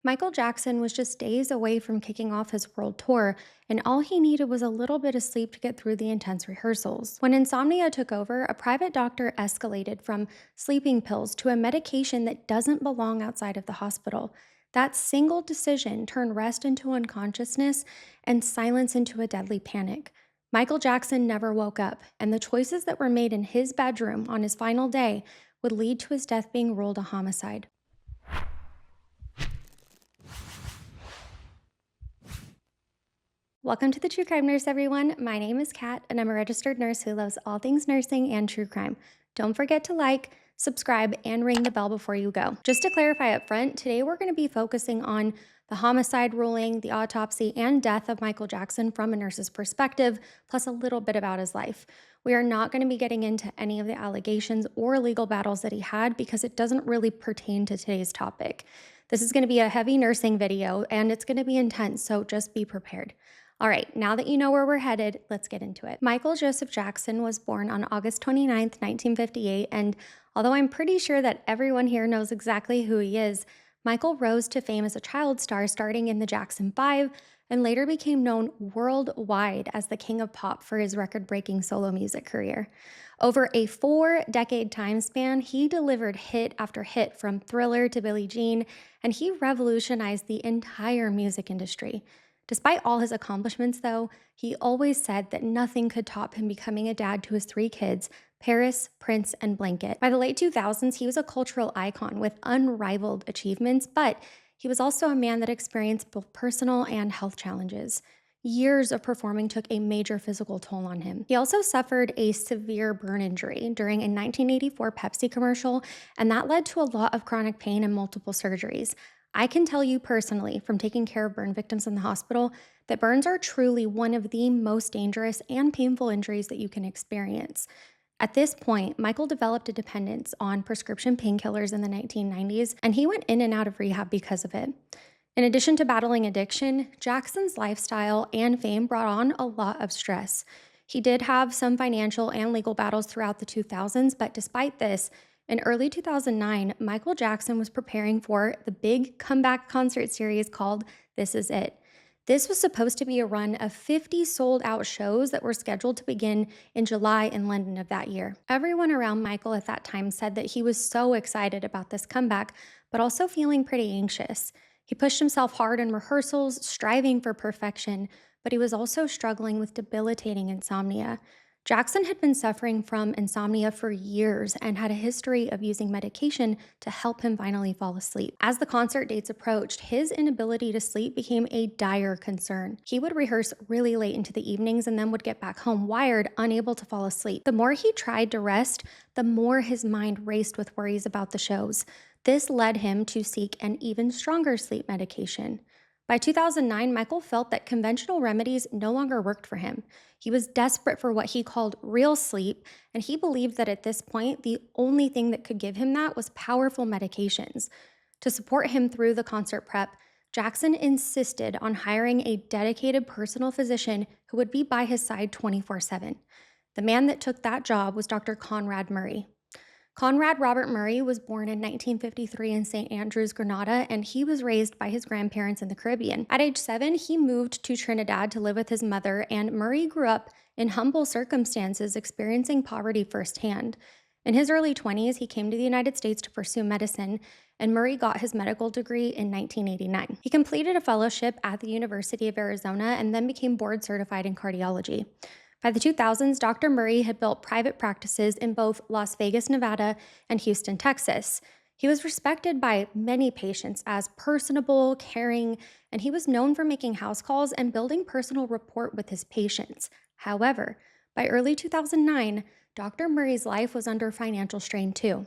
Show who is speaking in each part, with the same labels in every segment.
Speaker 1: Michael Jackson was just days away from kicking off his world tour, and all he needed was a little bit of sleep to get through the intense rehearsals. When insomnia took over, a private doctor escalated from sleeping pills to a medication that doesn't belong outside of the hospital. That single decision turned rest into unconsciousness and silence into a deadly panic. Michael Jackson never woke up, and the choices that were made in his bedroom on his final day would lead to his death being ruled a homicide. Welcome to the True Crime Nurse, everyone. My name is Kat, and I'm a registered nurse who loves all things nursing and true crime. Don't forget to like, subscribe, and ring the bell before you go. Just to clarify up front, today we're going to be focusing on the homicide ruling, the autopsy, and death of Michael Jackson from a nurse's perspective, plus a little bit about his life. We are not going to be getting into any of the allegations or legal battles that he had because it doesn't really pertain to today's topic. This is going to be a heavy nursing video, and it's going to be intense, so just be prepared. All right, now that you know where we're headed, let's get into it. Michael Joseph Jackson was born on August 29th, 1958, and although I'm pretty sure that everyone here knows exactly who he is, Michael rose to fame as a child star starting in the Jackson 5 and later became known worldwide as the king of pop for his record-breaking solo music career. Over a 4-decade time span, he delivered hit after hit from Thriller to Billie Jean, and he revolutionized the entire music industry. Despite all his accomplishments, though, he always said that nothing could top him becoming a dad to his 3 kids, Paris, Prince, and Blanket. By the late 2000s, he was a cultural icon with unrivaled achievements, but he was also a man that experienced both personal and health challenges. Years of performing took a major physical toll on him. He also suffered a severe burn injury during a 1984 Pepsi commercial, and that led to a lot of chronic pain and multiple surgeries. I can tell you personally, from taking care of burn victims in the hospital, that burns are truly one of the most dangerous and painful injuries that you can experience. At this point, Michael developed a dependence on prescription painkillers in the 1990s, and he went in and out of rehab because of it. In addition to battling addiction, Jackson's lifestyle and fame brought on a lot of stress. He did have some financial and legal battles throughout the 2000s, but despite this, in early 2009, Michael Jackson was preparing for the big comeback concert series called This Is It. This was supposed to be a run of 50 sold-out shows that were scheduled to begin in July in London of that year. Everyone around Michael at that time said that he was so excited about this comeback, but also feeling pretty anxious. He pushed himself hard in rehearsals, striving for perfection, but he was also struggling with debilitating insomnia. Jackson had been suffering from insomnia for years and had a history of using medication to help him finally fall asleep. As the concert dates approached, his inability to sleep became a dire concern. He would rehearse really late into the evenings and then would get back home wired, unable to fall asleep. The more he tried to rest, the more his mind raced with worries about the shows. This led him to seek an even stronger sleep medication. By 2009, Michael felt that conventional remedies no longer worked for him. He was desperate for what he called real sleep, and he believed that at this point, the only thing that could give him that was powerful medications. To support him through the concert prep, Jackson insisted on hiring a dedicated personal physician who would be by his side 24/7. The man that took that job was Dr. Conrad Murray. Conrad Robert Murray was born in 1953 in St. Andrews, Grenada, and he was raised by his grandparents in the Caribbean. At age 7, he moved to Trinidad to live with his mother, and Murray grew up in humble circumstances, experiencing poverty firsthand. In his early 20s, he came to the United States to pursue medicine, and Murray got his medical degree in 1989. He completed a fellowship at the University of Arizona and then became board certified in cardiology. By the 2000s, Dr. Murray had built private practices in both Las Vegas, Nevada, and Houston, Texas. He was respected by many patients as personable, caring, and he was known for making house calls and building personal rapport with his patients. However, by early 2009, Dr. Murray's life was under financial strain too.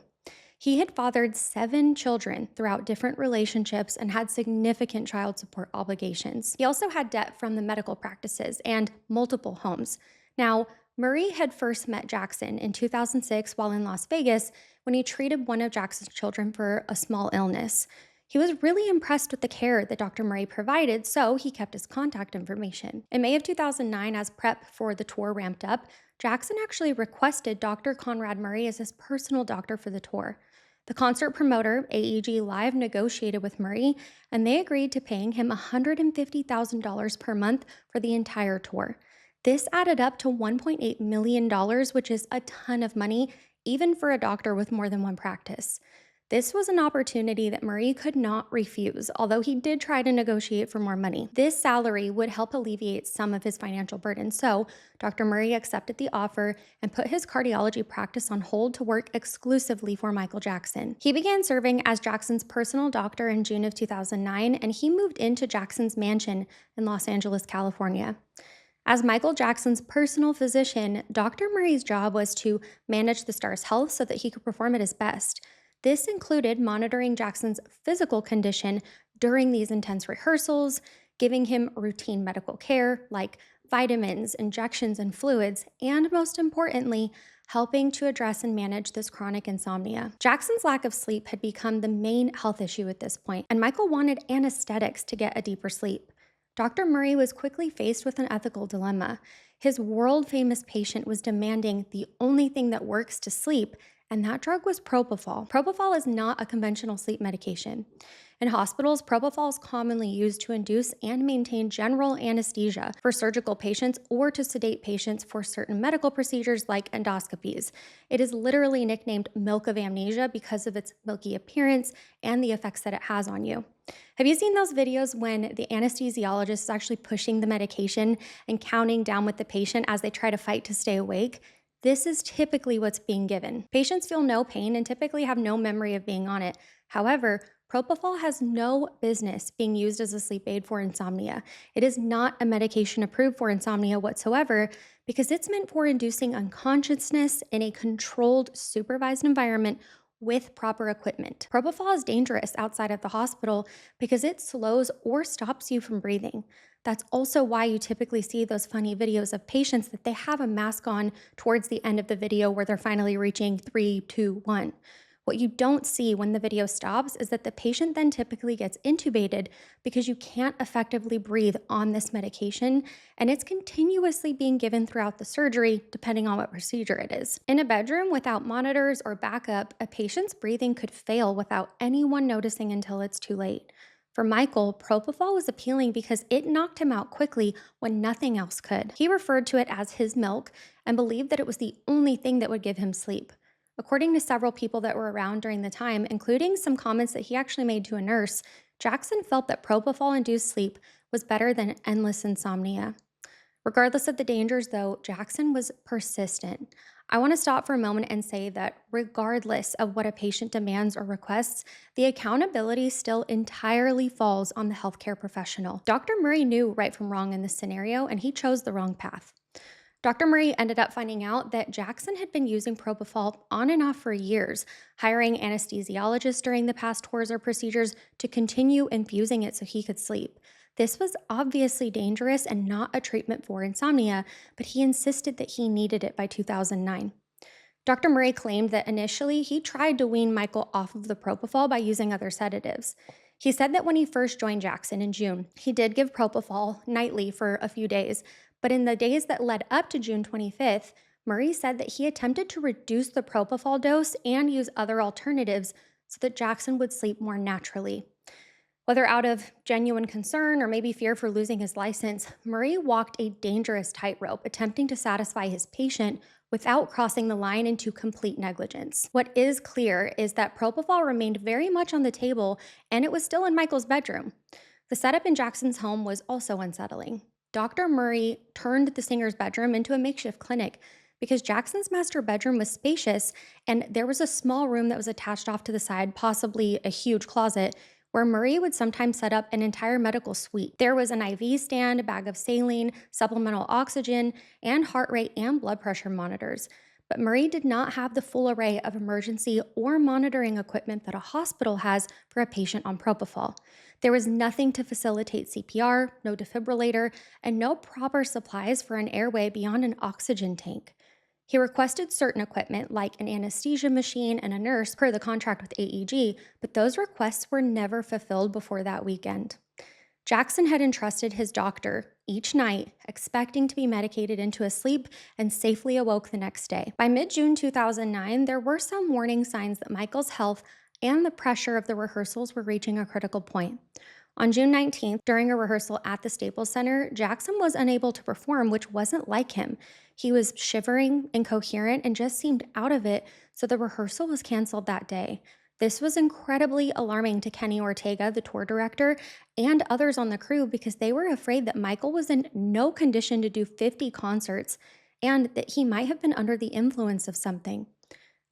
Speaker 1: He had fathered 7 children throughout different relationships and had significant child support obligations. He also had debt from the medical practices and multiple homes. Now, Murray had first met Jackson in 2006 while in Las Vegas when he treated one of Jackson's children for a small illness. He was really impressed with the care that Dr. Murray provided, so he kept his contact information. In May of 2009, as prep for the tour ramped up, Jackson actually requested Dr. Conrad Murray as his personal doctor for the tour. The concert promoter, AEG Live, negotiated with Murray, and they agreed to paying him $150,000 per month for the entire tour. This added up to $1.8 million, which is a ton of money, even for a doctor with more than one practice. This was an opportunity that Murray could not refuse, although he did try to negotiate for more money. This salary would help alleviate some of his financial burden, so Dr. Murray accepted the offer and put his cardiology practice on hold to work exclusively for Michael Jackson. He began serving as Jackson's personal doctor in June of 2009, and he moved into Jackson's mansion in Los Angeles, California. As Michael Jackson's personal physician, Dr. Murray's job was to manage the star's health so that he could perform at his best. This included monitoring Jackson's physical condition during these intense rehearsals, giving him routine medical care like vitamins, injections, and fluids, and most importantly, helping to address and manage this chronic insomnia. Jackson's lack of sleep had become the main health issue at this point, and Michael wanted anesthetics to get a deeper sleep. Dr. Murray was quickly faced with an ethical dilemma. His world-famous patient was demanding the only thing that works to sleep, and that drug was propofol. Propofol is not a conventional sleep medication. In hospitals, propofol is commonly used to induce and maintain general anesthesia for surgical patients or to sedate patients for certain medical procedures like endoscopies. It is literally nicknamed milk of amnesia because of its milky appearance and the effects that it has on you. Have you seen those videos when the anesthesiologist is actually pushing the medication and counting down with the patient as they try to fight to stay awake? This is typically what's being given. Patients feel no pain and typically have no memory of being on it. However, propofol has no business being used as a sleep aid for insomnia. It is not a medication approved for insomnia whatsoever because it's meant for inducing unconsciousness in a controlled, supervised environment with proper equipment. Propofol is dangerous outside of the hospital because it slows or stops you from breathing. That's also why you typically see those funny videos of patients that they have a mask on towards the end of the video where they're finally reaching 3, 2, 1. What you don't see when the video stops is that the patient then typically gets intubated because you can't effectively breathe on this medication, and it's continuously being given throughout the surgery, depending on what procedure it is. In a bedroom without monitors or backup, a patient's breathing could fail without anyone noticing until it's too late. For Michael, propofol was appealing because it knocked him out quickly when nothing else could. He referred to it as his milk and believed that it was the only thing that would give him sleep. According to several people that were around during the time, including some comments that he actually made to a nurse, Jackson felt that propofol-induced sleep was better than endless insomnia. Regardless of the dangers, though, Jackson was persistent. I want to stop for a moment and say that regardless of what a patient demands or requests, the accountability still entirely falls on the healthcare professional. Dr. Murray knew right from wrong in this scenario, and he chose the wrong path. Dr. Murray ended up finding out that Jackson had been using propofol on and off for years, hiring anesthesiologists during the past tours or procedures to continue infusing it so he could sleep. This was obviously dangerous and not a treatment for insomnia, but he insisted that he needed it by 2009. Dr. Murray claimed that initially he tried to wean Michael off of the propofol by using other sedatives. He said that when he first joined Jackson in June, he did give propofol nightly for a few days, but in the days that led up to June 25th, Murray said that he attempted to reduce the propofol dose and use other alternatives so that Jackson would sleep more naturally. Whether out of genuine concern or maybe fear for losing his license, Murray walked a dangerous tightrope, attempting to satisfy his patient without crossing the line into complete negligence. What is clear is that propofol remained very much on the table, and it was still in Michael's bedroom. The setup in Jackson's home was also unsettling. Dr. Murray turned the singer's bedroom into a makeshift clinic because Jackson's master bedroom was spacious, and there was a small room that was attached off to the side, possibly a huge closet, where Murray would sometimes set up an entire medical suite. There was an IV stand, a bag of saline, supplemental oxygen, and heart rate and blood pressure monitors. But Murray did not have the full array of emergency or monitoring equipment that a hospital has for a patient on propofol. There was nothing to facilitate CPR, no defibrillator, and no proper supplies for an airway beyond an oxygen tank. He requested certain equipment like an anesthesia machine and a nurse per the contract with AEG, but those requests were never fulfilled before that weekend. Jackson had entrusted his doctor each night, expecting to be medicated into a sleep, and safely awoke the next day. By mid-June 2009, there were some warning signs that Michael's health and the pressure of the rehearsals were reaching a critical point. On June 19th, during a rehearsal at the Staples Center, Jackson was unable to perform, which wasn't like him. He was shivering, incoherent, and just seemed out of it, so the rehearsal was canceled that day. This was incredibly alarming to Kenny Ortega, the tour director, and others on the crew because they were afraid that Michael was in no condition to do 50 concerts and that he might have been under the influence of something.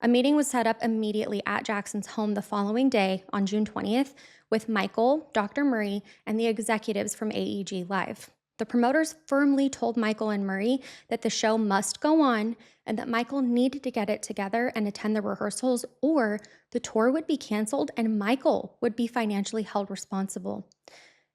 Speaker 1: A meeting was set up immediately at Jackson's home the following day, on June 20th, with Michael, Dr. Murray, and the executives from AEG Live. The promoters firmly told Michael and Murray that the show must go on and that Michael needed to get it together and attend the rehearsals, or the tour would be canceled and Michael would be financially held responsible.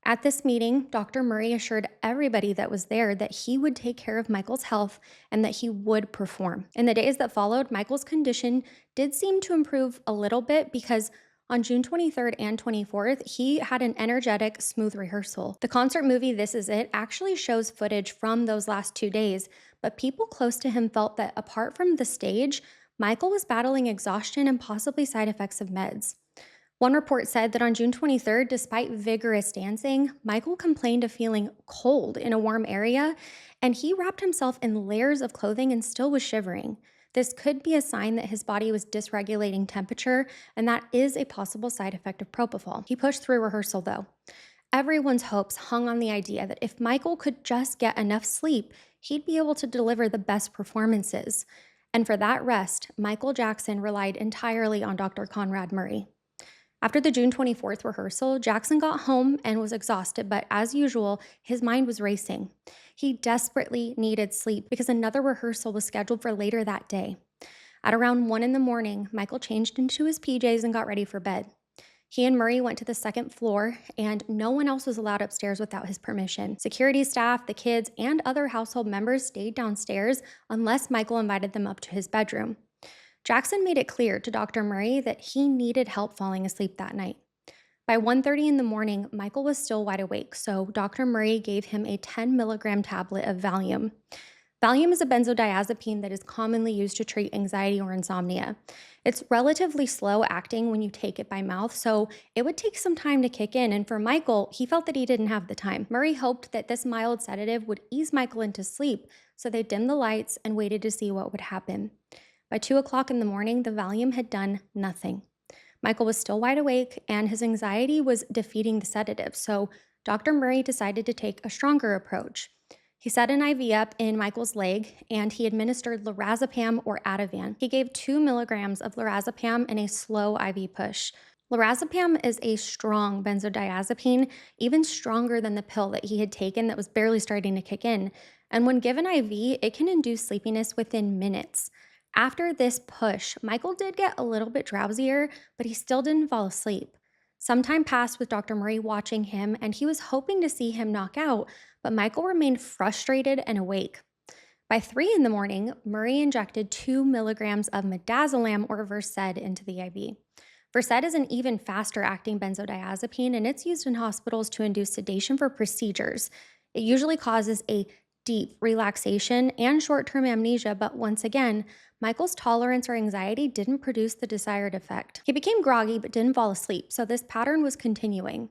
Speaker 1: At this meeting, Dr. Murray assured everybody that was there that he would take care of Michael's health and that he would perform. In the days that followed, Michael's condition did seem to improve a little bit because on June 23rd and 24th, he had an energetic, smooth rehearsal. The concert movie This Is It actually shows footage from those last 2 days, but people close to him felt that apart from the stage, Michael was battling exhaustion and possibly side effects of meds. One report said that on June 23rd, despite vigorous dancing, Michael complained of feeling cold in a warm area, and he wrapped himself in layers of clothing and still was shivering. This could be a sign that his body was dysregulating temperature, and that is a possible side effect of propofol. He pushed through rehearsal, though. Everyone's hopes hung on the idea that if Michael could just get enough sleep, he'd be able to deliver the best performances. And for that rest, Michael Jackson relied entirely on Dr. Conrad Murray. After the June 24th rehearsal, Jackson got home and was exhausted, but as usual, his mind was racing. He desperately needed sleep because another rehearsal was scheduled for later that day. At around 1 in the morning, Michael changed into his PJs and got ready for bed. He and Murray went to the second floor, and no one else was allowed upstairs without his permission. Security staff, the kids, and other household members stayed downstairs unless Michael invited them up to his bedroom. Jackson made it clear to Dr. Murray that he needed help falling asleep that night. By 1:30 in the morning, Michael was still wide awake, so Dr. Murray gave him a 10 milligram tablet of Valium. Valium is a benzodiazepine that is commonly used to treat anxiety or insomnia. It's relatively slow acting when you take it by mouth, so it would take some time to kick in, and for Michael, he felt that he didn't have the time. Murray hoped that this mild sedative would ease Michael into sleep, so they dimmed the lights and waited to see what would happen. By 2 o'clock in the morning, the Valium had done nothing. Michael was still wide awake, and his anxiety was defeating the sedative, so Dr. Murray decided to take a stronger approach. He set an IV up in Michael's leg, and he administered lorazepam or Ativan. He gave 2 milligrams of lorazepam in a slow IV push. Lorazepam is a strong benzodiazepine, even stronger than the pill that he had taken that was barely starting to kick in, and when given IV, it can induce sleepiness within minutes. After this push, Michael did get a little bit drowsier, but he still didn't fall asleep. Some time passed with Dr. Murray watching him, and he was hoping to see him knock out, but Michael remained frustrated and awake. By 3 in the morning, Murray injected 2 milligrams of midazolam or Versed into the IV. Versed is an even faster acting benzodiazepine, and it's used in hospitals to induce sedation for procedures. It usually causes a deep relaxation and short-term amnesia, but once again, Michael's tolerance or anxiety didn't produce the desired effect. He became groggy but didn't fall asleep, so this pattern was continuing.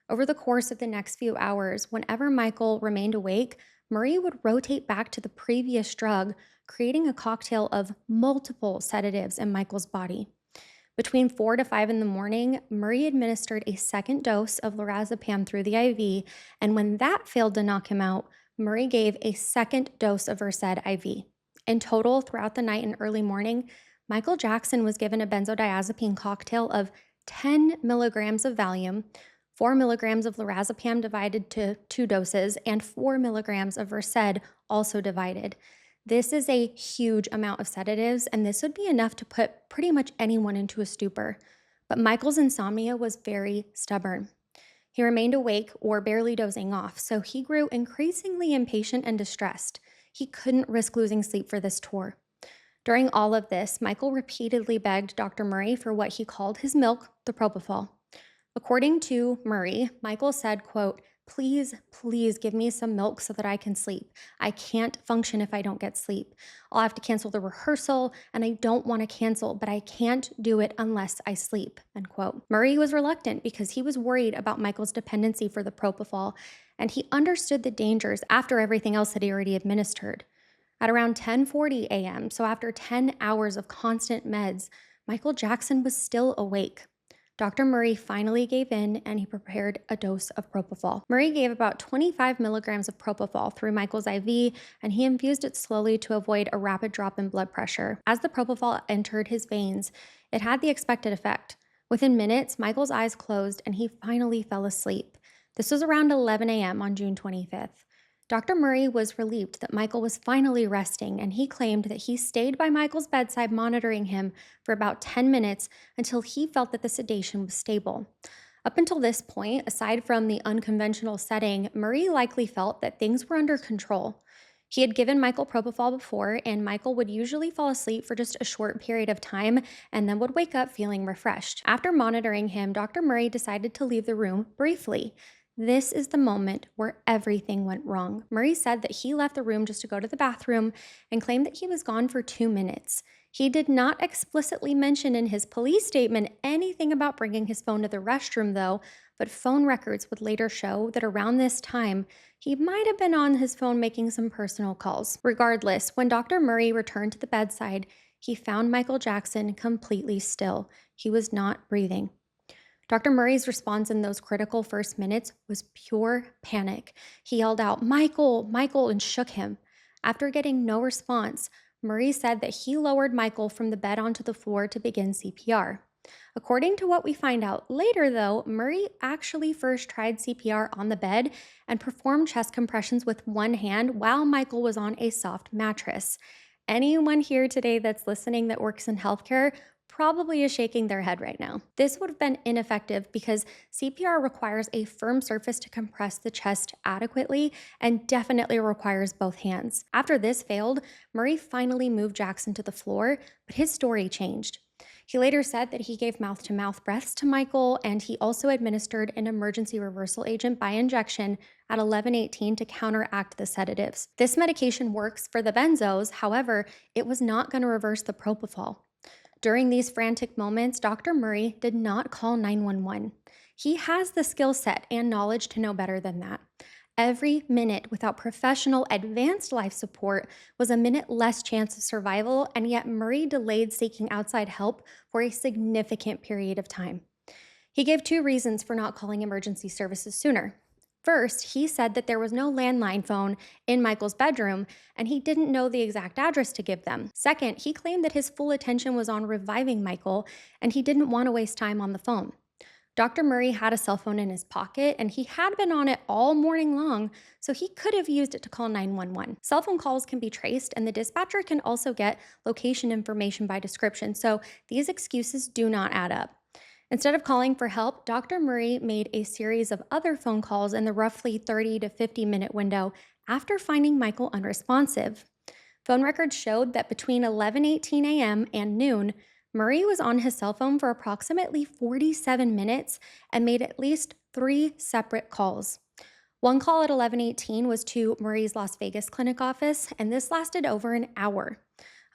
Speaker 1: Over the course of the next few hours, whenever Michael remained awake, Murray would rotate back to the previous drug, creating a cocktail of multiple sedatives in Michael's body. Between 4 to 5 in the morning, Murray administered a second dose of lorazepam through the IV, and when that failed to knock him out, Murray gave a second dose of Versed IV. In total, throughout the night and early morning, Michael Jackson was given a benzodiazepine cocktail of 10 milligrams of Valium, 4 milligrams of lorazepam divided to 2 doses, and 4 milligrams of Versed also divided. This is a huge amount of sedatives, and this would be enough to put pretty much anyone into a stupor. But Michael's insomnia was very stubborn. He remained awake or barely dozing off, so he grew increasingly impatient and distressed. He couldn't risk losing sleep for this tour. During all of this, Michael repeatedly begged Dr. Murray for what he called his milk, the propofol. According to Murray, Michael said, quote, Please, please give me some milk so that I can sleep. I can't function if I don't get sleep. I'll have to cancel the rehearsal, and I don't want to cancel, but I can't do it unless I sleep," end quote. Murray was reluctant because he was worried about Michael's dependency for the propofol, and he understood the dangers after everything else that he already administered. At around 10:40 a.m., so after 10 hours of constant meds, Michael Jackson was still awake. Dr. Murray finally gave in and he prepared a dose of propofol. Murray gave about 25 milligrams of propofol through Michael's IV, and he infused it slowly to avoid a rapid drop in blood pressure. As the propofol entered his veins, it had the expected effect. Within minutes, Michael's eyes closed and he finally fell asleep. This was around 11 a.m. on June 25th. Dr. Murray was relieved that Michael was finally resting, and he claimed that he stayed by Michael's bedside monitoring him for about 10 minutes until he felt that the sedation was stable. Up until this point, aside from the unconventional setting, Murray likely felt that things were under control. He had given Michael propofol before, and Michael would usually fall asleep for just a short period of time and then would wake up feeling refreshed. After monitoring him, Dr. Murray decided to leave the room briefly. This is the moment where everything went wrong. Murray said that he left the room just to go to the bathroom and claimed that he was gone for 2 minutes. He did not explicitly mention in his police statement anything about bringing his phone to the restroom, though, but phone records would later show that around this time, he might have been on his phone making some personal calls. Regardless, when Dr. Murray returned to the bedside, he found Michael Jackson completely still. He was not breathing. Dr. Murray's response in those critical first minutes was pure panic. He yelled out, "Michael, Michael," and shook him. After getting no response, Murray said that he lowered Michael from the bed onto the floor to begin CPR. According to what we find out later, though, Murray actually first tried CPR on the bed and performed chest compressions with one hand while Michael was on a soft mattress. Anyone here today that's listening that works in healthcare probably is shaking their head right now. This would have been ineffective because CPR requires a firm surface to compress the chest adequately and definitely requires both hands. After this failed, Murray finally moved Jackson to the floor, but his story changed. He later said that he gave mouth-to-mouth breaths to Michael, and he also administered an emergency reversal agent by injection at 11:18 to counteract the sedatives. This medication works for the benzos, however, it was not going to reverse the propofol. During these frantic moments, Dr. Murray did not call 911. He has the skill set and knowledge to know better than that. Every minute without professional advanced life support was a minute less chance of survival, and yet Murray delayed seeking outside help for a significant period of time. He gave 2 reasons for not calling emergency services sooner. First, he said that there was no landline phone in Michael's bedroom, and he didn't know the exact address to give them. Second, he claimed that his full attention was on reviving Michael, and he didn't want to waste time on the phone. Dr. Murray had a cell phone in his pocket, and he had been on it all morning long, so he could have used it to call 911. Cell phone calls can be traced, and the dispatcher can also get location information by description, so these excuses do not add up. Instead of calling for help, Dr. Murray made a series of other phone calls in the roughly 30 to 50-minute window after finding Michael unresponsive. Phone records showed that between 11:18 a.m. and noon, Murray was on his cell phone for approximately 47 minutes and made at least 3 separate calls. One call at 11:18 was to Murray's Las Vegas clinic office, and this lasted over an hour.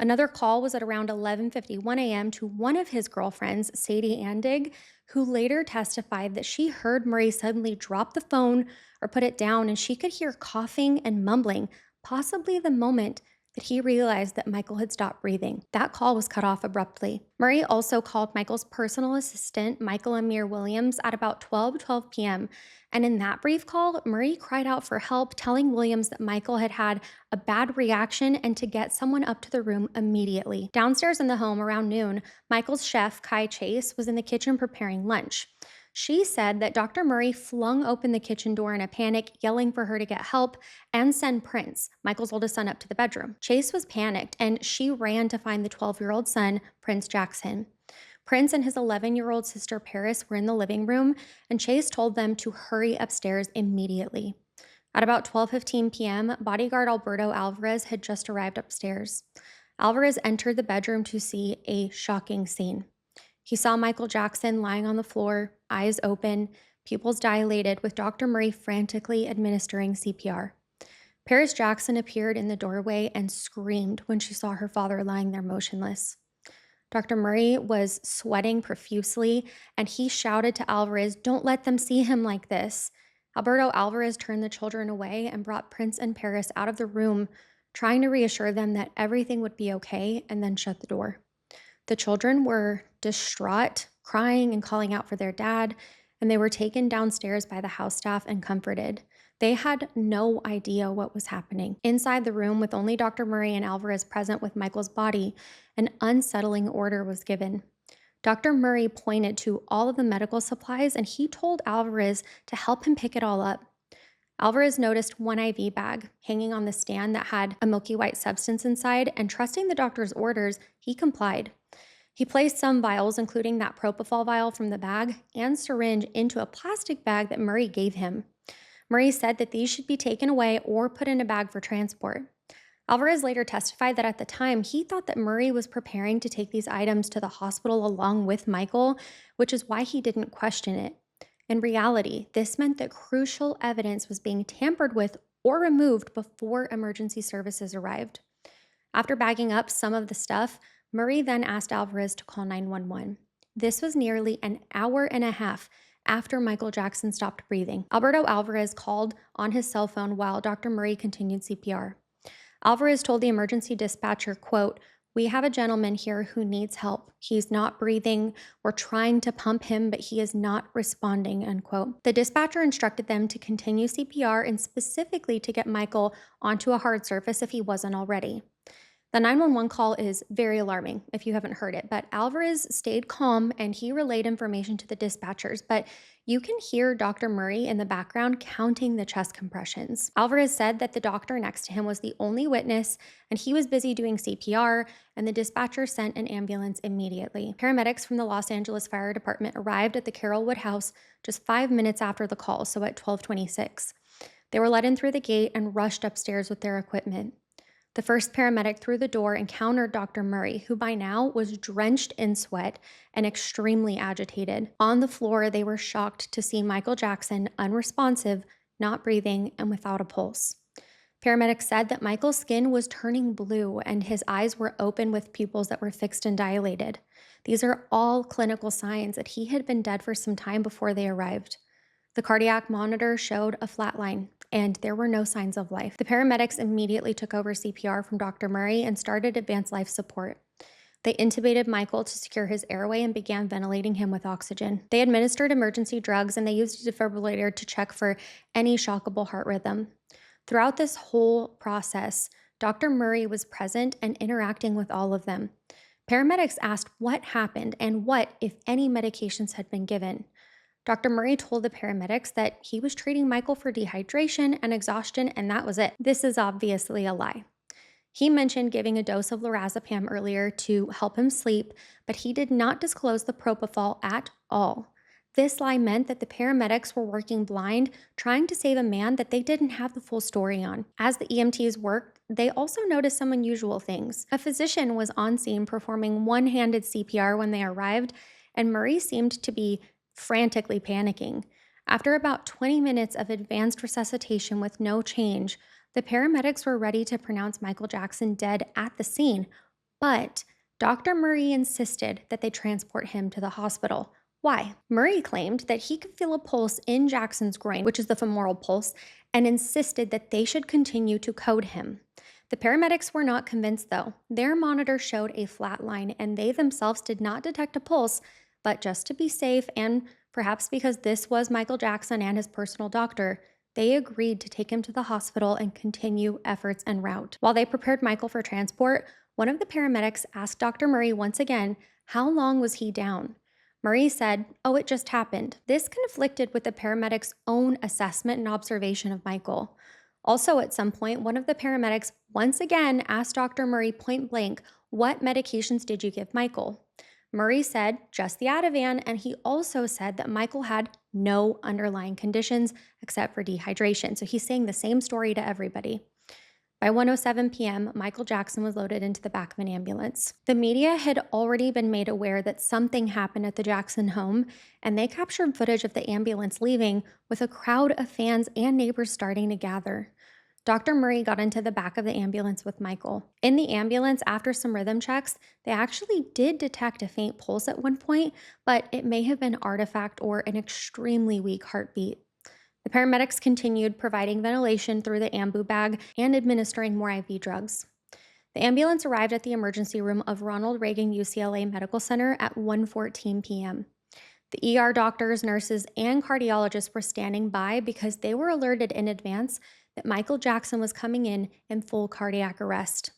Speaker 1: Another call was at around 11:51 a.m. to one of his girlfriends, Sadie Andig, who later testified that she heard Murray suddenly drop the phone or put it down, and she could hear coughing and mumbling, possibly the moment that he realized that Michael had stopped breathing. That call was cut off abruptly. Murray also called Michael's personal assistant, Michael Amir Williams, at about 12:12 p.m., and in that brief call, Murray cried out for help, telling Williams that Michael had had a bad reaction and to get someone up to the room immediately. Downstairs in the home around noon, Michael's chef, Kai Chase, was in the kitchen preparing lunch. She said that Dr. Murray flung open the kitchen door in a panic, yelling for her to get help and send Prince, Michael's oldest son, up to the bedroom. Chase was panicked, and she ran to find the 12-year-old son, Prince Jackson. Prince and his 11-year-old sister Paris were in the living room, and Chase told them to hurry upstairs immediately. At about 12:15 p.m., bodyguard Alberto Alvarez had just arrived upstairs. Alvarez entered the bedroom to see a shocking scene. He saw Michael Jackson lying on the floor, eyes open, pupils dilated, with Dr. Murray frantically administering CPR. Paris Jackson appeared in the doorway and screamed when she saw her father lying there motionless. Dr. Murray was sweating profusely, and he shouted to Alvarez, "Don't let them see him like this." Alberto Alvarez turned the children away and brought Prince and Paris out of the room, trying to reassure them that everything would be okay, and then shut the door. The children were distraught, crying and calling out for their dad, and they were taken downstairs by the house staff and comforted. They had no idea what was happening. Inside the room, with only Dr. Murray and Alvarez present with Michael's body, an unsettling order was given. Dr. Murray pointed to all of the medical supplies, and he told Alvarez to help him pick it all up. Alvarez noticed one IV bag hanging on the stand that had a milky white substance inside, and trusting the doctor's orders, he complied. He placed some vials, including that propofol vial from the bag and syringe, into a plastic bag that Murray gave him. Murray said that these should be taken away or put in a bag for transport. Alvarez later testified that at the time, he thought that Murray was preparing to take these items to the hospital along with Michael, which is why he didn't question it. In reality, this meant that crucial evidence was being tampered with or removed before emergency services arrived. After bagging up some of the stuff, Murray then asked Alvarez to call 911. This was nearly an hour and a half after Michael Jackson stopped breathing. Alberto Alvarez called on his cell phone while Dr. Murray continued CPR. Alvarez told the emergency dispatcher, quote, "We have a gentleman here who needs help. He's not breathing. We're trying to pump him, but he is not responding," unquote. The dispatcher instructed them to continue CPR and specifically to get Michael onto a hard surface if he wasn't already. The 911 call is very alarming if you haven't heard it, but Alvarez stayed calm and he relayed information to the dispatchers, but you can hear Dr. Murray in the background counting the chest compressions. Alvarez said that the doctor next to him was the only witness and he was busy doing CPR, and the dispatcher sent an ambulance immediately. Paramedics from the Los Angeles Fire Department arrived at the Carrollwood house just 5 minutes after the call, so at 12:26. They were let in through the gate and rushed upstairs with their equipment. The first paramedic through the door encountered Dr. Murray, who by now was drenched in sweat and extremely agitated. On the floor, they were shocked to see Michael Jackson unresponsive, not breathing, and without a pulse. Paramedics said that Michael's skin was turning blue and his eyes were open with pupils that were fixed and dilated. These are all clinical signs that he had been dead for some time before they arrived. The cardiac monitor showed a flatline, and there were no signs of life. The paramedics immediately took over CPR from Dr. Murray and started advanced life support. They intubated Michael to secure his airway and began ventilating him with oxygen. They administered emergency drugs, and they used a defibrillator to check for any shockable heart rhythm. Throughout this whole process, Dr. Murray was present and interacting with all of them. Paramedics asked what happened and what, if any, medications had been given. Dr. Murray told the paramedics that he was treating Michael for dehydration and exhaustion, and that was it. This is obviously a lie. He mentioned giving a dose of lorazepam earlier to help him sleep, but he did not disclose the propofol at all. This lie meant that the paramedics were working blind, trying to save a man that they didn't have the full story on. As the EMTs worked, they also noticed some unusual things. A physician was on scene performing one-handed CPR when they arrived, and Murray seemed to be frantically panicking. After about 20 minutes of advanced resuscitation with no change, the paramedics were ready to pronounce Michael Jackson dead at the scene, but Dr. Murray insisted that they transport him to the hospital. Why? Murray claimed that he could feel a pulse in Jackson's groin, which is the femoral pulse, and insisted that they should continue to code him. The paramedics were not convinced, though. Their monitor showed a flat line, and they themselves did not detect a pulse, but just to be safe, and perhaps because this was Michael Jackson and his personal doctor, they agreed to take him to the hospital and continue efforts en route. While they prepared Michael for transport, one of the paramedics asked Dr. Murray once again, how long was he down? Murray said, "Oh, it just happened." This conflicted with the paramedics' own assessment and observation of Michael. Also, at some point, one of the paramedics once again asked Dr. Murray point blank, "What medications did you give Michael?" Murray said just the Ativan, and he also said that Michael had no underlying conditions except for dehydration. So he's saying the same story to everybody. By 1:07 p.m., Michael Jackson was loaded into the back of an ambulance. The media had already been made aware that something happened at the Jackson home, and they captured footage of the ambulance leaving with a crowd of fans and neighbors starting to gather. Dr. Murray got into the back of the ambulance with Michael. In the ambulance, after some rhythm checks, they actually did detect a faint pulse at one point, but it may have been artifact or an extremely weak heartbeat. The paramedics continued providing ventilation through the ambu bag and administering more IV drugs. The ambulance arrived at the emergency room of Ronald Reagan UCLA Medical Center at 1:14 p.m. The ER doctors, nurses, and cardiologists were standing by because they were alerted in advance that Michael Jackson was coming in full cardiac arrest.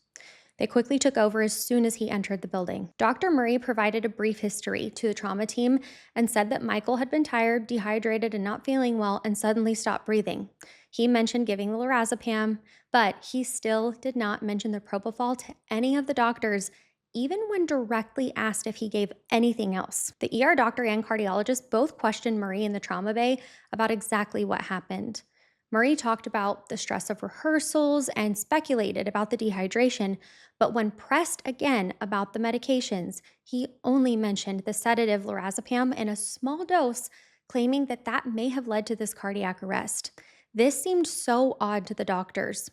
Speaker 1: They quickly took over as soon as he entered the building. Dr. Murray provided a brief history to the trauma team and said that Michael had been tired, dehydrated, and not feeling well and suddenly stopped breathing. He mentioned giving the lorazepam, but he still did not mention the propofol to any of the doctors, even when directly asked if he gave anything else. The ER doctor and cardiologist both questioned Murray in the trauma bay about exactly what happened. Murray talked about the stress of rehearsals and speculated about the dehydration, but when pressed again about the medications, he only mentioned the sedative lorazepam in a small dose, claiming that that may have led to this cardiac arrest. This seemed so odd to the doctors.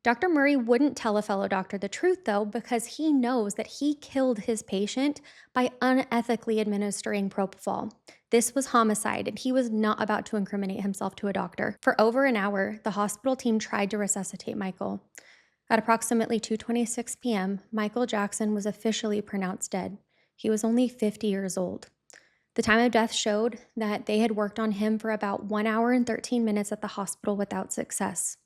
Speaker 1: Dr. Murray wouldn't tell a fellow doctor the truth, though, because he knows that he killed his patient by unethically administering propofol. This was homicide, and he was not about to incriminate himself to a doctor. For over an hour, the hospital team tried to resuscitate Michael. At approximately 2:26 p.m., Michael Jackson was officially pronounced dead. He was only 50 years old. The time of death showed that they had worked on him for about 1 hour and 13 minutes at the hospital without success.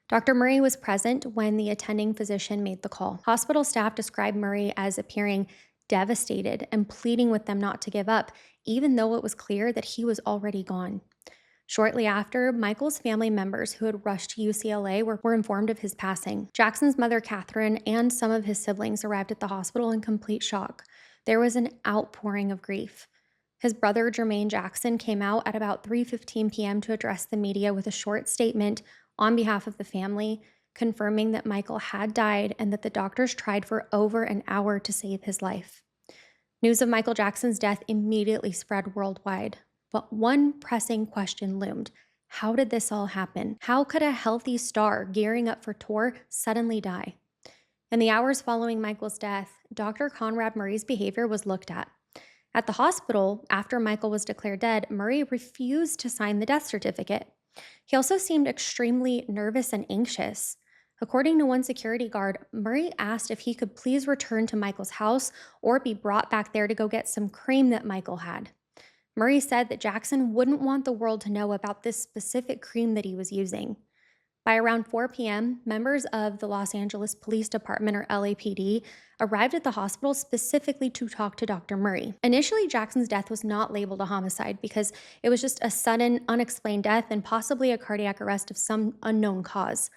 Speaker 1: Dr. Murray was present when the attending physician made the call. Hospital staff described Murray as appearing devastated and pleading with them not to give up, even though it was clear that he was already gone. Shortly after, Michael's family members who had rushed to UCLA were informed of his passing. Jackson's mother, Catherine, and some of his siblings arrived at the hospital in complete shock. There was an outpouring of grief. His brother, Jermaine Jackson, came out at about 3:15 p.m. to address the media with a short statement on behalf of the family, confirming that Michael had died and that the doctors tried for over an hour to save his life. News of Michael Jackson's death immediately spread worldwide, but one pressing question loomed. How did this all happen? How could a healthy star gearing up for tour suddenly die? In the hours following Michael's death, Dr. Conrad Murray's behavior was looked at. At the hospital, after Michael was declared dead, Murray refused to sign the death certificate. He also seemed extremely nervous and anxious. According to one security guard, Murray asked if he could please return to Michael's house or be brought back there to go get some cream that Michael had. Murray said that Jackson wouldn't want the world to know about this specific cream that he was using. By around 4 p.m., members of the Los Angeles Police Department, or LAPD, arrived at the hospital specifically to talk to Dr. Murray. Initially, Jackson's death was not labeled a homicide because it was just a sudden, unexplained death and possibly a cardiac arrest of some unknown cause.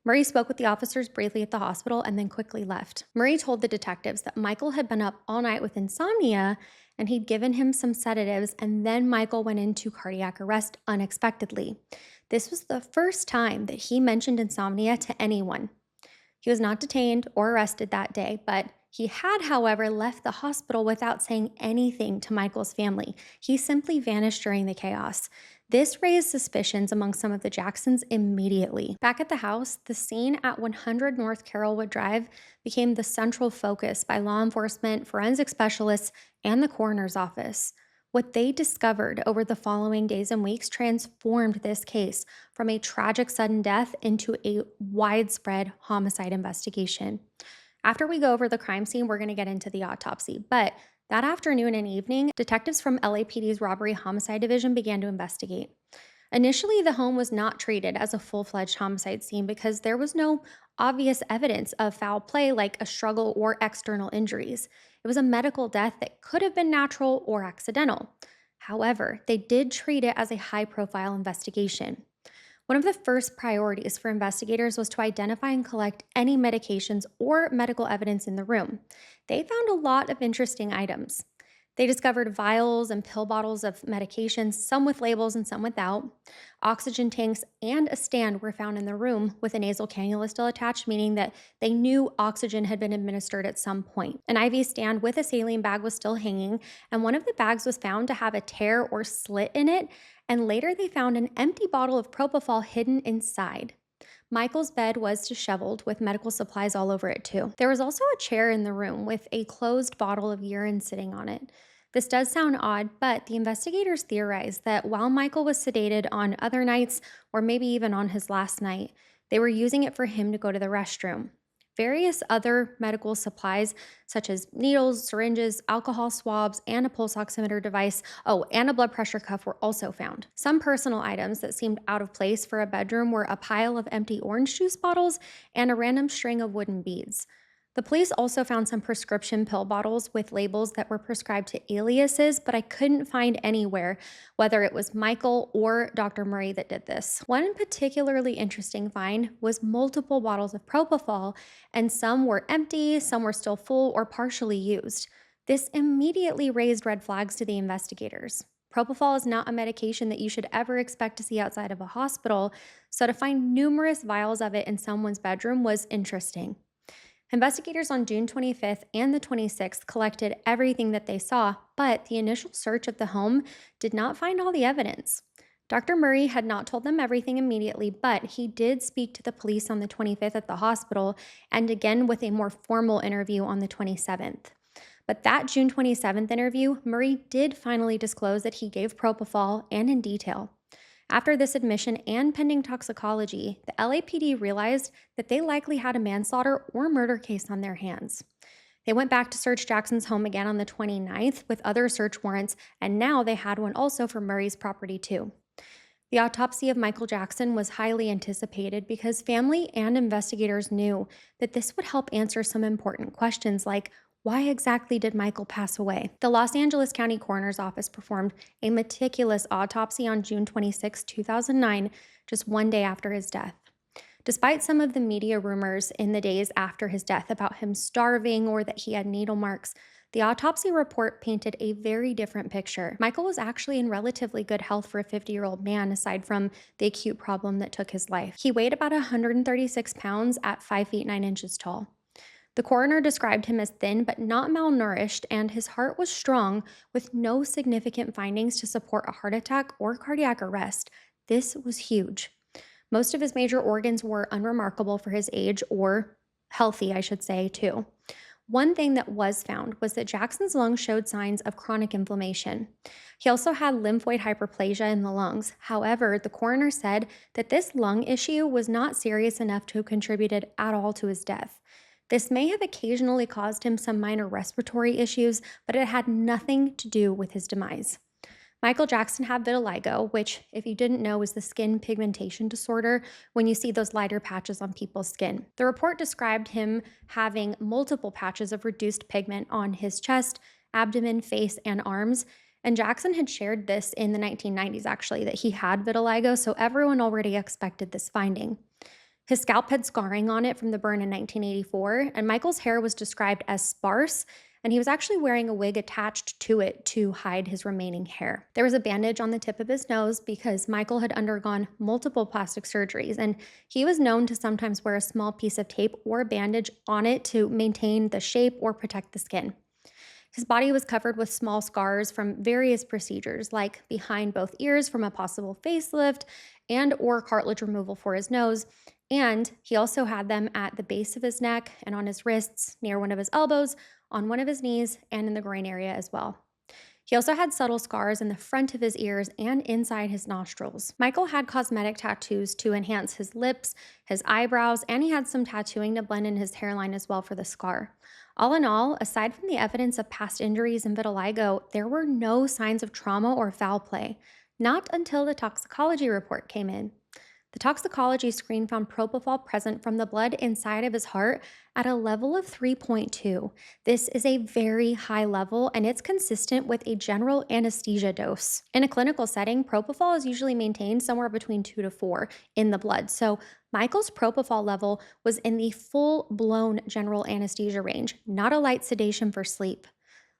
Speaker 1: Murray spoke with the officers briefly at the hospital and then quickly left. Murray told the detectives that Michael had been up all night with insomnia and he'd given him some sedatives, and then Michael went into cardiac arrest unexpectedly. This was the first time that he mentioned insomnia to anyone. He was not detained or arrested that day, but he had, however, left the hospital without saying anything to Michael's family. He simply vanished during the chaos. This raised suspicions among some of the Jacksons immediately. Back at the house, the scene at 100 North Carrollwood Drive became the central focus by law enforcement, forensic specialists, and the coroner's office. What they discovered over the following days and weeks transformed this case from a tragic sudden death into a widespread homicide investigation. After we go over the crime scene, we're going to get into the autopsy, but that afternoon and evening, detectives from LAPD's Robbery Homicide Division began to investigate. Initially, the home was not treated as a full-fledged homicide scene because there was no obvious evidence of foul play like a struggle or external injuries. It was a medical death that could have been natural or accidental. However, they did treat it as a high-profile investigation. One of the first priorities for investigators was to identify and collect any medications or medical evidence in the room. They found a lot of interesting items. They discovered vials and pill bottles of medications, some with labels and some without. Oxygen tanks and a stand were found in the room with a nasal cannula still attached, meaning that they knew oxygen had been administered at some point. An IV stand with a saline bag was still hanging, and one of the bags was found to have a tear or slit in it, and later they found an empty bottle of propofol hidden inside. Michael's bed was disheveled with medical supplies all over it, too. There was also a chair in the room with a closed bottle of urine sitting on it. This does sound odd, but the investigators theorized that while Michael was sedated on other nights, or maybe even on his last night, they were using it for him to go to the restroom. Various other medical supplies, such as needles, syringes, alcohol swabs, and a pulse oximeter device, and a blood pressure cuff, were also found. Some personal items that seemed out of place for a bedroom were a pile of empty orange juice bottles and a random string of wooden beads. The police also found some prescription pill bottles with labels that were prescribed to aliases, but I couldn't find anywhere whether it was Michael or Dr. Murray that did this. One particularly interesting find was multiple bottles of propofol, and some were empty, some were still full or partially used. This immediately raised red flags to the investigators. Propofol is not a medication that you should ever expect to see outside of a hospital, so to find numerous vials of it in someone's bedroom was interesting. Investigators on June 25th and the 26th collected everything that they saw, but the initial search of the home did not find all the evidence. Dr. Murray had not told them everything immediately, but he did speak to the police on the 25th at the hospital and again with a more formal interview on the 27th. But that June 27th interview, Murray did finally disclose that he gave propofol and in detail. After this admission and pending toxicology, the LAPD realized that they likely had a manslaughter or murder case on their hands. They went back to search Jackson's home again on the 29th with other search warrants, and now they had one also for Murray's property too. The autopsy of Michael Jackson was highly anticipated because family and investigators knew that this would help answer some important questions like, why exactly did Michael pass away? The Los Angeles County Coroner's Office performed a meticulous autopsy on June 26, 2009, just one day after his death. Despite some of the media rumors in the days after his death about him starving or that he had needle marks, the autopsy report painted a very different picture. Michael was actually in relatively good health for a 50-year-old man, aside from the acute problem that took his life. He weighed about 136 pounds at 5 feet 9 inches tall. The coroner described him as thin but not malnourished, and his heart was strong with no significant findings to support a heart attack or cardiac arrest. This was huge. Most of his major organs were unremarkable for his age, or healthy, I should say, too. One thing that was found was that Jackson's lungs showed signs of chronic inflammation. He also had lymphoid hyperplasia in the lungs. However, the coroner said that this lung issue was not serious enough to have contributed at all to his death. This may have occasionally caused him some minor respiratory issues, but it had nothing to do with his demise. Michael Jackson had vitiligo, which, if you didn't know, is the skin pigmentation disorder when you see those lighter patches on people's skin. The report described him having multiple patches of reduced pigment on his chest, abdomen, face, and arms. And Jackson had shared this in the 1990s, actually, that he had vitiligo, so everyone already expected this finding. His scalp had scarring on it from the burn in 1984, and Michael's hair was described as sparse, and he was actually wearing a wig attached to it to hide his remaining hair. There was a bandage on the tip of his nose because Michael had undergone multiple plastic surgeries, and he was known to sometimes wear a small piece of tape or a bandage on it to maintain the shape or protect the skin. His body was covered with small scars from various procedures, like behind both ears from a possible facelift and or cartilage removal for his nose, and he also had them at the base of his neck and on his wrists, near one of his elbows, on one of his knees, and in the groin area as well. He also had subtle scars in the front of his ears and inside his nostrils. Michael had cosmetic tattoos to enhance his lips, his eyebrows, and he had some tattooing to blend in his hairline as well for the scar. All in all, aside from the evidence of past injuries and vitiligo, there were no signs of trauma or foul play. Not until the toxicology report came in. The toxicology screen found propofol present from the blood inside of his heart at a level of 3.2. This is a very high level, and it's consistent with a general anesthesia dose. In a clinical setting, propofol is usually maintained somewhere between 2 to 4 in the blood. So Michael's propofol level was in the full-blown general anesthesia range, not a light sedation for sleep.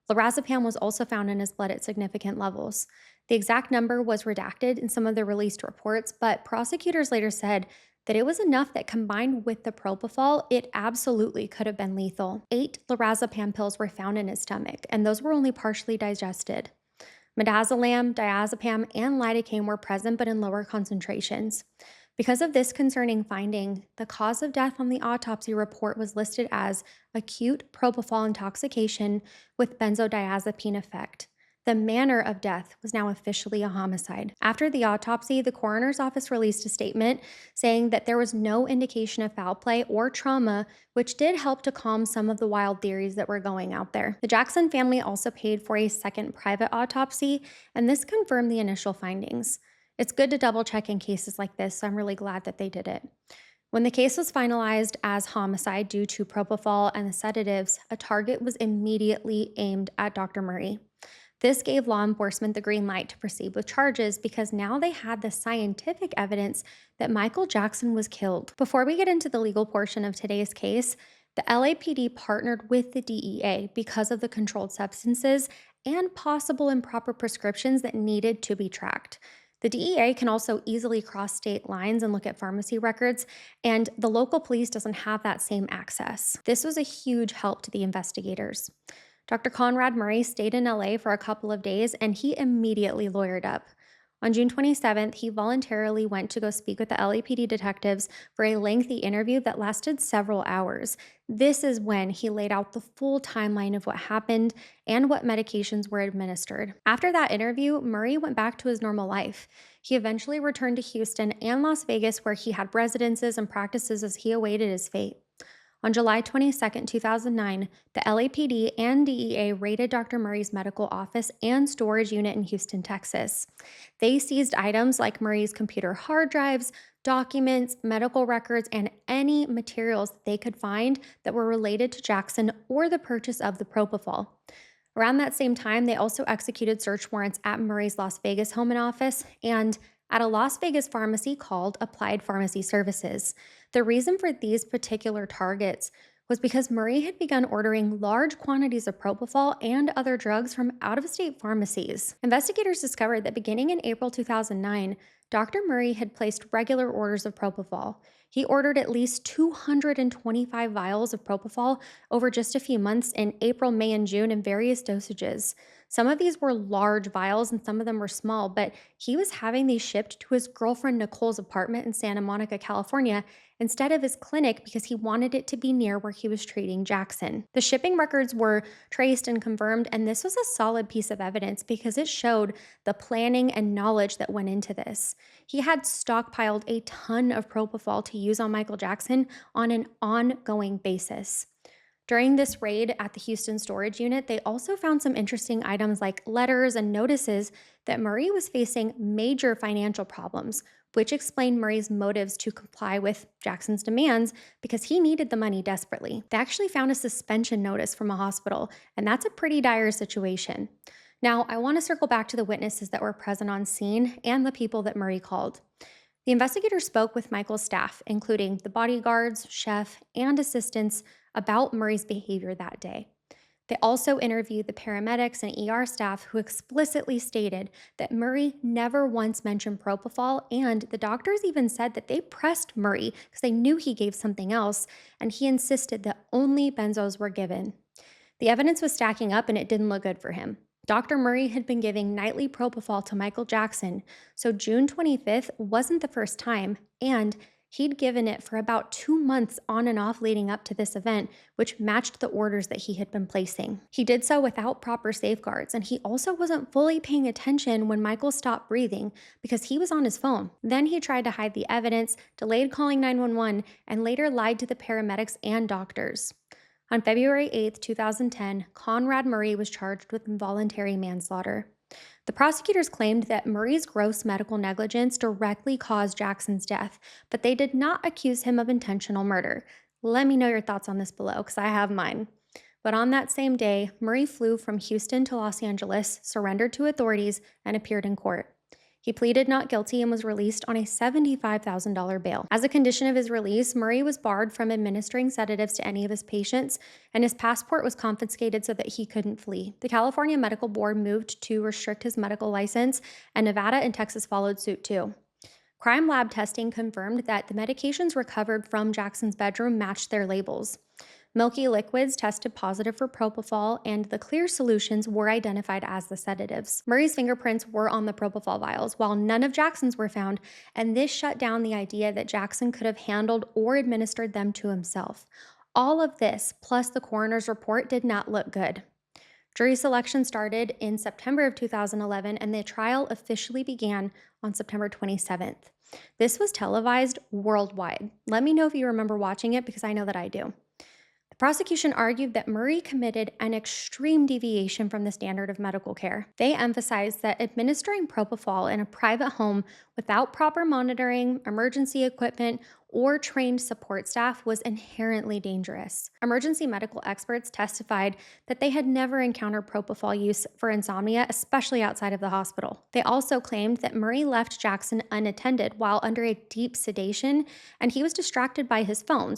Speaker 1: Lorazepam was also found in his blood at significant levels. The exact number was redacted in some of the released reports, but prosecutors later said that it was enough that combined with the propofol, it absolutely could have been lethal. 8 lorazepam pills were found in his stomach, and those were only partially digested. Midazolam, diazepam, and lidocaine were present but in lower concentrations. Because of this concerning finding, the cause of death on the autopsy report was listed as acute propofol intoxication with benzodiazepine effect. The manner of death was now officially a homicide. After the autopsy, the coroner's office released a statement saying that there was no indication of foul play or trauma, which did help to calm some of the wild theories that were going out there. The Jackson family also paid for a second private autopsy, and this confirmed the initial findings. It's good to double check in cases like this, so I'm really glad that they did it. When the case was finalized as homicide due to propofol and the sedatives, a target was immediately aimed at Dr. Murray. This gave law enforcement the green light to proceed with charges because now they had the scientific evidence that Michael Jackson was killed. Before we get into the legal portion of today's case, the LAPD partnered with the DEA because of the controlled substances and possible improper prescriptions that needed to be tracked. The DEA can also easily cross state lines and look at pharmacy records, and the local police doesn't have that same access. This was a huge help to the investigators. Dr. Conrad Murray stayed in LA for a couple of days, and he immediately lawyered up. On June 27th, he voluntarily went to go speak with the LAPD detectives for a lengthy interview that lasted several hours. This is when he laid out the full timeline of what happened and what medications were administered. After that interview, Murray went back to his normal life. He eventually returned to Houston and Las Vegas, where he had residences and practices as he awaited his fate. On July 22, 2009, the LAPD and DEA raided Dr. Murray's medical office and storage unit in Houston, Texas. They seized items like Murray's computer hard drives, documents, medical records, and any materials that they could find that were related to Jackson or the purchase of the propofol. Around that same time, they also executed search warrants at Murray's Las Vegas home and office and at a Las Vegas pharmacy called Applied Pharmacy Services. The reason for these particular targets was because Murray had begun ordering large quantities of propofol and other drugs from out-of-state pharmacies. Investigators discovered that beginning in April 2009, Dr. Murray had placed regular orders of propofol. He ordered at least 225 vials of propofol over just a few months in April, May, and June in various dosages. Some of these were large vials and some of them were small, but he was having these shipped to his girlfriend Nicole's apartment in Santa Monica, California, instead of his clinic because he wanted it to be near where he was treating Jackson. The shipping records were traced and confirmed, and this was a solid piece of evidence because it showed the planning and knowledge that went into this. He had stockpiled a ton of propofol to use on Michael Jackson on an ongoing basis. During this raid at the Houston storage unit, they also found some interesting items like letters and notices that Murray was facing major financial problems, which explained Murray's motives to comply with Jackson's demands because he needed the money desperately. They actually found a suspension notice from a hospital, and that's a pretty dire situation. Now, I want to circle back to the witnesses that were present on scene and the people that Murray called. The investigators spoke with Michael's staff, including the bodyguards, chef, and assistants, about Murray's behavior that day. They also interviewed the paramedics and ER staff who explicitly stated that Murray never once mentioned propofol, and the doctors even said that they pressed Murray because they knew he gave something else, and he insisted that only benzos were given. The evidence was stacking up and it didn't look good for him. Dr. Murray had been giving nightly propofol to Michael Jackson, so June 25th wasn't the first time, and he'd given it for about 2 months on and off leading up to this event, which matched the orders that he had been placing. He did so without proper safeguards, and he also wasn't fully paying attention when Michael stopped breathing because he was on his phone. Then he tried to hide the evidence, delayed calling 911, and later lied to the paramedics and doctors. On February 8, 2010, Conrad Murray was charged with involuntary manslaughter. The prosecutors claimed that Murray's gross medical negligence directly caused Jackson's death, but they did not accuse him of intentional murder. Let me know your thoughts on this below, because I have mine. But on that same day, Murray flew from Houston to Los Angeles, surrendered to authorities, and appeared in court. He pleaded not guilty and was released on a $75,000 bail. As a condition of his release, Murray was barred from administering sedatives to any of his patients, and his passport was confiscated so that he couldn't flee. The California Medical Board moved to restrict his medical license, and Nevada and Texas followed suit too. Crime lab testing confirmed that the medications recovered from Jackson's bedroom matched their labels. Milky liquids tested positive for propofol, and the clear solutions were identified as the sedatives. Murray's fingerprints were on the propofol vials, while none of Jackson's were found, and this shut down the idea that Jackson could have handled or administered them to himself. All of this, plus the coroner's report, did not look good. Jury selection started in September of 2011, and the trial officially began on September 27th. This was televised worldwide. Let me know if you remember watching it, because I know that I do. The prosecution argued that Murray committed an extreme deviation from the standard of medical care. They emphasized that administering propofol in a private home without proper monitoring, emergency equipment, or trained support staff was inherently dangerous. Emergency medical experts testified that they had never encountered propofol use for insomnia, especially outside of the hospital. They also claimed that Murray left Jackson unattended while under a deep sedation, and he was distracted by his phone.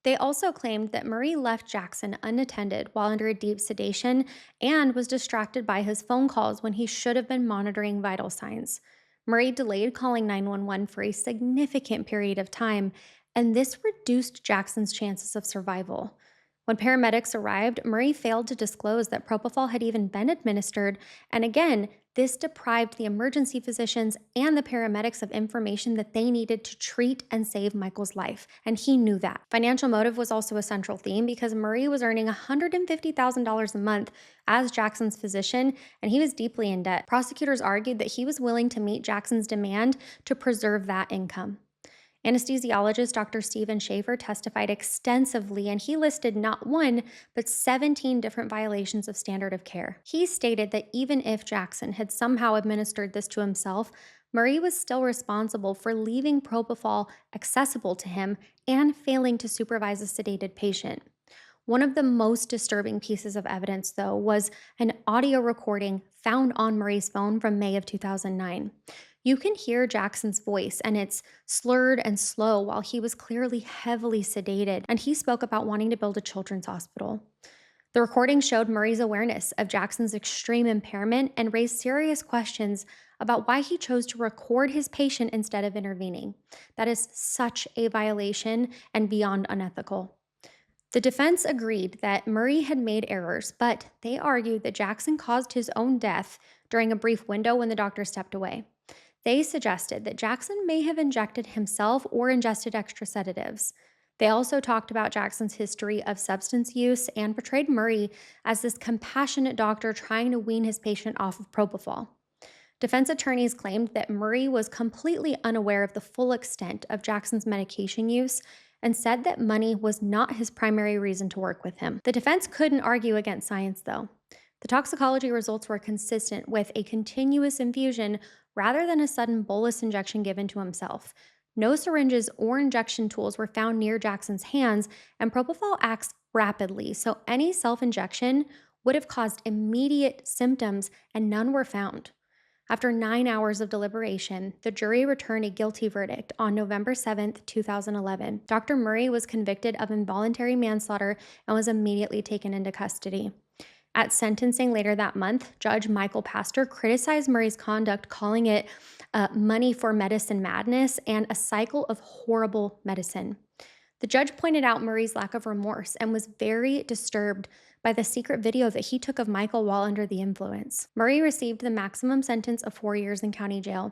Speaker 1: They also claimed that Murray left Jackson unattended while under a deep sedation and was distracted by his phone calls when he should have been monitoring vital signs. Murray delayed calling 911 for a significant period of time, and this reduced Jackson's chances of survival. When paramedics arrived, Murray failed to disclose that propofol had even been administered, and again, this deprived the emergency physicians and the paramedics of information that they needed to treat and save Michael's life, and he knew that. Financial motive was also a central theme because Murray was earning $150,000 a month as Jackson's physician, and he was deeply in debt. Prosecutors argued that he was willing to meet Jackson's demand to preserve that income. Anesthesiologist Dr. Stephen Schaefer testified extensively, and he listed not one, but 17 different violations of standard of care. He stated that even if Jackson had somehow administered this to himself, Murray was still responsible for leaving propofol accessible to him and failing to supervise a sedated patient. One of the most disturbing pieces of evidence, though, was an audio recording found on Murray's phone from May of 2009. You can hear Jackson's voice, and it's slurred and slow while he was clearly heavily sedated, and he spoke about wanting to build a children's hospital. The recording showed Murray's awareness of Jackson's extreme impairment and raised serious questions about why he chose to record his patient instead of intervening. That is such a violation and beyond unethical. The defense agreed that Murray had made errors, but they argued that Jackson caused his own death during a brief window when the doctor stepped away. They suggested that Jackson may have injected himself or ingested extra sedatives. They also talked about Jackson's history of substance use and portrayed Murray as this compassionate doctor trying to wean his patient off of propofol. Defense attorneys claimed that Murray was completely unaware of the full extent of Jackson's medication use and said that money was not his primary reason to work with him. The defense couldn't argue against science, though. The toxicology results were consistent with a continuous infusion rather than a sudden bolus injection given to himself. No syringes or injection tools were found near Jackson's hands, and propofol acts rapidly, so any self-injection would have caused immediate symptoms, and none were found. After 9 hours of deliberation, the jury returned a guilty verdict on November 7, 2011. Dr. Murray was convicted of involuntary manslaughter and was immediately taken into custody. At sentencing later that month, Judge Michael Pastor criticized Murray's conduct, calling it money for medicine madness and a cycle of horrible medicine. The judge pointed out Murray's lack of remorse and was very disturbed by the secret video that he took of Michael while under the influence. Murray received the maximum sentence of 4 years in county jail.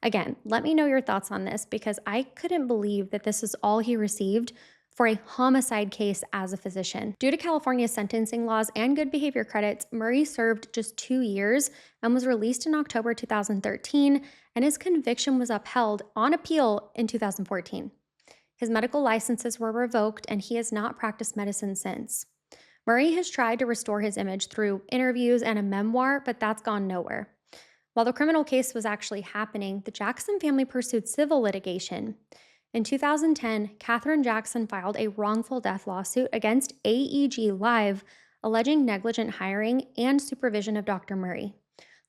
Speaker 1: Again, let me know your thoughts on this, because I couldn't believe that this is all he received for a homicide case as a physician. Due to California's sentencing laws and good behavior credits, Murray served just 2 years and was released in October 2013, and his conviction was upheld on appeal in 2014. His medical licenses were revoked, and he has not practiced medicine since. Murray has tried to restore his image through interviews and a memoir, but that's gone nowhere. While the criminal case was actually happening, the Jackson family pursued civil litigation. In 2010, Katherine Jackson filed a wrongful death lawsuit against AEG Live, alleging negligent hiring and supervision of Dr. Murray.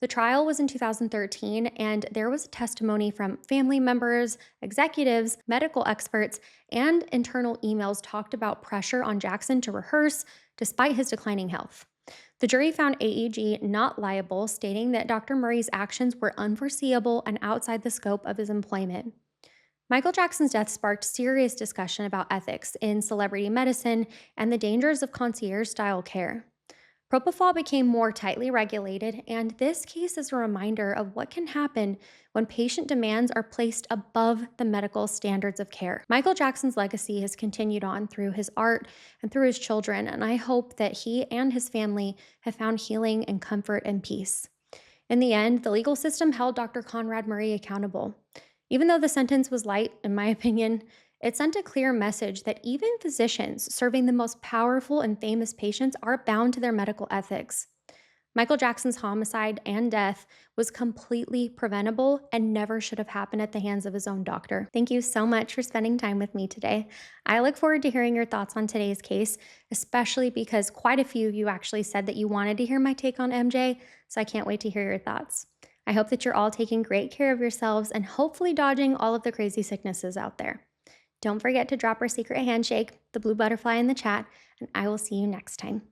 Speaker 1: The trial was in 2013, and there was testimony from family members, executives, medical experts, and internal emails talked about pressure on Jackson to rehearse despite his declining health. The jury found AEG not liable, stating that Dr. Murray's actions were unforeseeable and outside the scope of his employment. Michael Jackson's death sparked serious discussion about ethics in celebrity medicine and the dangers of concierge style care. Propofol became more tightly regulated, and this case is a reminder of what can happen when patient demands are placed above the medical standards of care. Michael Jackson's legacy has continued on through his art and through his children, and I hope that he and his family have found healing and comfort and peace. In the end, the legal system held Dr. Conrad Murray accountable. Even though the sentence was light, in my opinion, it sent a clear message that even physicians serving the most powerful and famous patients are bound to their medical ethics. Michael Jackson's homicide and death was completely preventable and never should have happened at the hands of his own doctor. Thank you so much for spending time with me today. I look forward to hearing your thoughts on today's case, especially because quite a few of you actually said that you wanted to hear my take on MJ, so I can't wait to hear your thoughts. I hope that you're all taking great care of yourselves and hopefully dodging all of the crazy sicknesses out there. Don't forget to drop our secret handshake, the blue butterfly, in the chat, and I will see you next time.